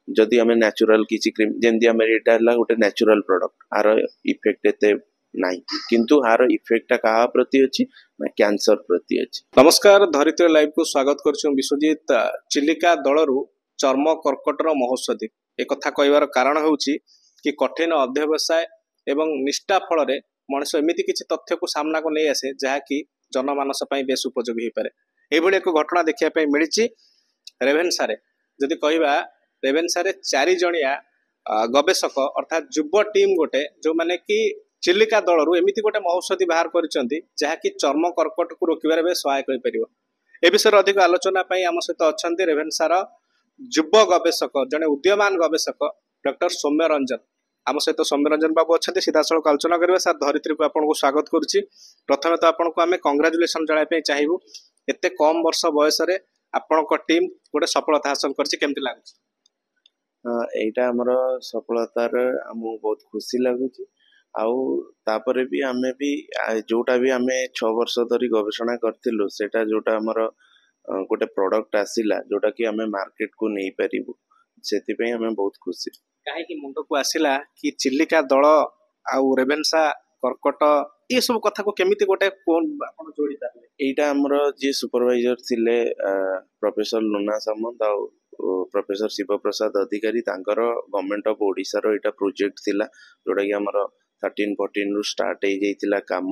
जदि आम नेचुरल किसी क्रीम जमी आम यहाँ गोटे नेचुरल प्रोडक्ट आर इफेक्ट एते नहीं किंतु आर इफेक्ट क्या प्रति अच्छी ना कैंसर प्रति अच्छी। नमस्कार धरित्री लाइव को स्वागत करुँ विश्वजीत चिलिका दलरू चर्म कर्कटर महौषधि एक कथा कहबार कारण हूँ कि कठिन अध्यवसाय एवं निष्ठा फल मनुष्य एमती किसी तथ्य को सामना को नहीं आसे जहाँकि जनमानस बेस उपयोगी हो पाए। यह एक घटना देखा मिली रेभेन्सा जदि कहवा रेभेन्सा 4 जणिया गवेषक अर्थात युव टीम गोटे जो माने कि चिलिका दलरू एमती गोटे औषधि बाहर करी चर्म कर्कट को रोकवे सहायक हो पार। ए विषय अधिक आलोचना आम सहित अच्छा रेभेन्सार युव गवेषक जड़े उदीयमान गवेषक डॉक्टर सौम्य रंजन आम सहित सौम्य रंजन बाबू अच्छा सीधा सड़क आलोचना करवा। सर धरित्री को आपको स्वागत करुच्ची। प्रथम तो आपको आम कंग्राचुलेसन जनाई चाहबू एत कम वर्ष बयस आपण टीम गोटे सफलता हासिल करमती लगुच। एटा हमर सफलतार आमको बहुत खुशी लगुच आउे भी आम भी जोटा भी आम 6 वर्ष धरी गवेषणा करथिलु सेटा जोटा हमर गोटे प्रोडक्ट आसिला जोटा कि आम मार्केट को नहीं पारिबु सेति पे हमें बहुत खुशी। काहे कि मुंड को आसिला कि चिलिका दल आउ रेभेन्सा कर्कट ये सब कथा को केमिति गोटे कोन आपण जोड़ी पारले। एटा हमर जे सुपरवाइजर थिले प्रोफेसर लुना सामंत आउ प्रोफेसर शिव प्रसाद अधिकारी तांकर government of Odisha row Etah project थिला जोटा कि हमर 13-14 रु स्टार्ट हो जाइतिला काम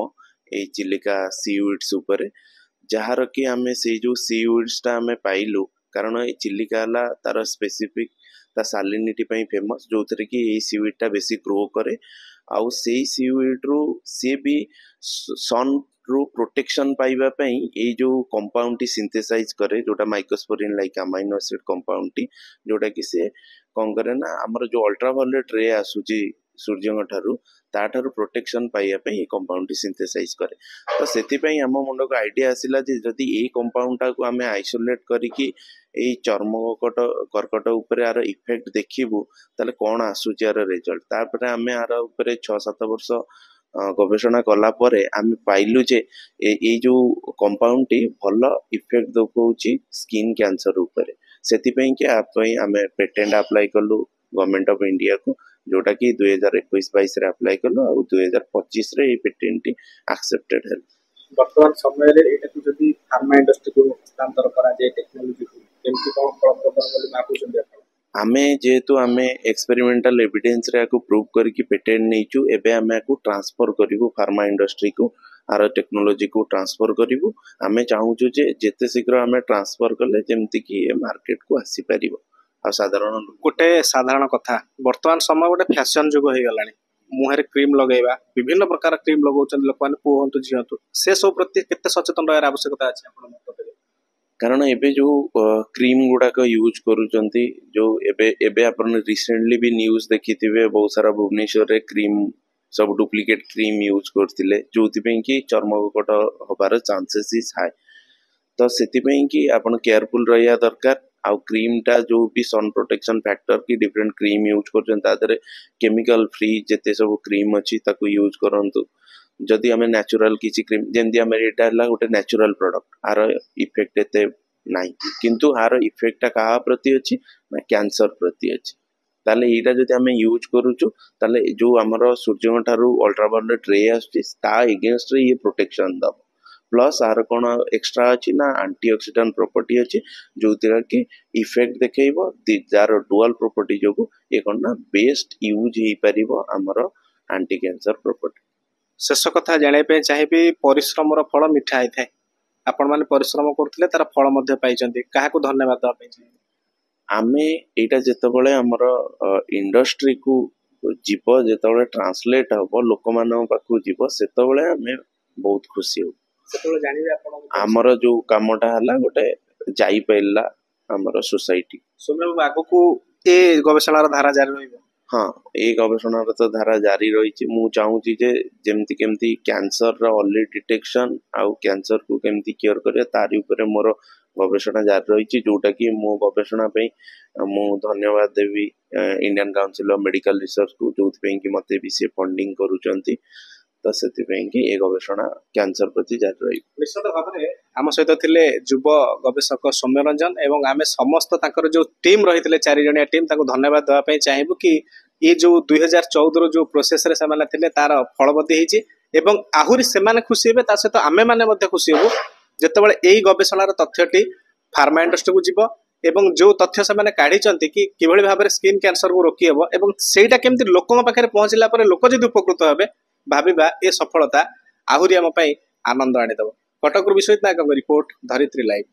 ए चिलिका सीवीड्स ऊपर जहार कि आमे से जो सीवीड्स ता आमे पाइलु कारण ए चिलिका ला तार स्पेसिफिक ता सालिनिटी पई फेमस जो थरे कि ए सीवीड ता बेसी ग्रो करे आउ से सीवीड रो से भी सन रो प्रोटेक्शन पाइबा पई ए जो कंपाउंड टी सिंथेसाइज करे जोटा mycosporine like amino acid compound टी जोटा कि से कोन करे ना हमर जो अल्ट्रावायलेट रे आसुची सूर्य ठारू ताठारू प्रोटेक्शन पाइबा पई ए कंपाउंड टी सिंथेसाइज करे तो सेति पई हम मुंड को आईडिया आसिला जे जदी ए कंपाउंड टा को हमें आइसोलेट करिकि ए चर्म कर्कट ऊपर यार इफेक्ट देखिबु ताले कोन आसुची यार रिजल्ट तापर हमें यार ऊपर 6-7 वर्ष गवेषणा कला परे आम पाइलु जे ए जो कंपाउंड टी भल इफेक्ट देखौची स्किन कैंसर ऊपर सेति पई कि आमे पेटेंट अप्लाई कलु गवर्नमेंट ऑफ इंडिया को जोटा कि 2021-22 रे अप्लाई कलो और 2025 रे पेटेंट एक्सेप्टेड है। वर्तमान समय रे एटा को जदी फार्मा इंडस्ट्री को हस्तांतर करा जाय टेक्नोलॉजी को केमति कोन फलप्रद बोली मापुछन आपण आमे जेतु आमे एक्सपेरिमेंटल एविडेंस रे को प्रूव करके पेटेंट नैचु एबे आमे को ट्रांसफर करिवु फार्मा इंडस्ट्री को आर टेक्नोलॉजी को ट्रांसफर करिवु आमे चाहूछु जे जेते शीघ्र आमे ट्रांसफर करले जेमति कि मार्केट को आसी परिवो। साधारण गोटे साधारण कथा वर्तमान समय गोटे फैशन जुग हो गला मुहर क्रीम लगेगा विभिन्न प्रकार क्रीम लगाउछन लोक माने पुओ हंतु झी हंतु से सब प्रति केते सचेतन रहर आवश्यकता अछि आपण मत करे कारण एबे जो क्रीम गुडा को यूज करूचंती जो एबे आपण रिसेंटली भी न्यूज़ देखिथिबे बहुत सारा भुवनेश्वर रे क्रीम सब डुप्लीकेट क्रीम यूज करथिले जोति पे कि चर्म कर्कट होबार चांसेस इज हाई तो सेति पे कि आपण केयरफुल रहया दरकार आउ क्रीम टा जो भी सन प्रोटेक्शन फैक्टर की डिफरेंट क्रीम यूज करछन तादरे केमिकल फ्री जेते सब क्रीम अछि ताको यूज करंतु जदि हमें नेचुरल किसी क्रीम जमी आम यहाँ गोटे नेचुरल प्रोडक्ट आर इफेक्ट एते नहीं किंतु आर इफेक्ट क्या प्रति अच्छी ना कैंसर प्रति अच्छी ताले एटा जदि आम यूज करूचु ताले जो आमर सूर्य ठारू अल्ट्रावायलेट रे आसुची ता एगेंस्ट रे ये प्रोटेक्शन दब प्लस आर कौन एक्स्ट्रा अच्छी ना एंटीऑक्सीडेंट प्रॉपर्टी अच्छी जो कि इफेक्ट देखो जार डुअल प्रॉपर्टी जो ये कौन ना बेस्ट यूज हो पार आमर एंटी कैंसर प्रॉपर्टी। शेष कथा जानापी चाहिए परिश्रम फल मिठा होता है आपण मैंने परिश्रम करते तार फल क्या धन्यवाद आमे एटा जेतबळे हमर इंडस्ट्री को जीव जेतबळे ट्रांसलेट हम लोक मान पाखु जीव सेतबळे आमे बहुत खुशी हो सेतबळे जानिबे आपण हमर जो कामटा हला गोटे जाई पैला हमर सोसाइटी सोमे आगो को ए गवेषणार धारा जारी रहइबो। हाँ ये गवेषणा तो धारा जारी रही मु चाहूँगी जे जेमती केमती कैंसर रा अर्ली डिटेक्शन आउ कैंसर को केमती केयर करे तारी ऊपर मोर गवेषणा जारी रही जोटा कि मो गवेषणा पे मु धन्यवाद देवी Indian Council of Medical Research को जो कि मते भी से फंडिंग करूचंती ତ ସେଥିପାଇଁ କି ଏ ଗବେଷଣା କ୍ୟାନ୍ସର ପ୍ରତି ଜାରି ରହିବ। ନିଶ୍ଚିତ ଭାବରେ ଆମ ସହିତ ଥିଲେ ଯୁବ ଗବେଷକ ସୌମ୍ୟ ରଞ୍ଜନ ଏବଂ ଆମେ ସମସ୍ତ ତାଙ୍କର ଯୋଉ ଟିମ୍ ରହିଥିଲେ 4 ଜଣିଆ ଟିମ୍ ତାଙ୍କୁ ଧନ୍ୟବାଦ ଦେବା ପାଇଁ ଚାହିଁବୁ କି ये जो 2014 जो प्रोसेस रे ସେମାନେ ଥିଲେ ତାର ଫଳବତୀ ହେଇଛି ଏବଂ ଆହୁରି ସେମାନେ ଖୁସି ହେବେ ତା ସହିତ ଆମେ ମାନେ ମଧ୍ୟ ଖୁସି ହେବୁ ଯେତେବେଳେ ଏଇ ଗବେଷଣାର ତଥ୍ୟଟି ଫାର୍ମା ଇଣ୍ଡଷ୍ଟ୍ରିକୁ ଯିବ ଏବଂ ଯୋଉ ତଥ୍ୟ ସେମାନେ କାଢିଛନ୍ତି କି କିଭଳି ଭାବରେ ସ୍କିନ୍ କ୍ୟାନ୍ସର କୁ ରୋକି ହେବ ଏବଂ ସେଇଟା କେମିତି ଲୋକଙ୍କ ପାଖରେ ପହଞ୍ଚିଲା ପରେ ଲୋକ ଯଦି ଉପକୃତ ହେବେ ଭାବିବା ଏ ସଫଳତା ଆହୁରି ଆମ ପାଇଁ ଆନନ୍ଦ ଆଣିଦେବ। କଟକରୁ ବିଶ୍ୱଜିତ ନାୟକଙ୍କ ରିପୋର୍ଟ, ଧରିତ୍ରୀ ଲାଇଭ୍।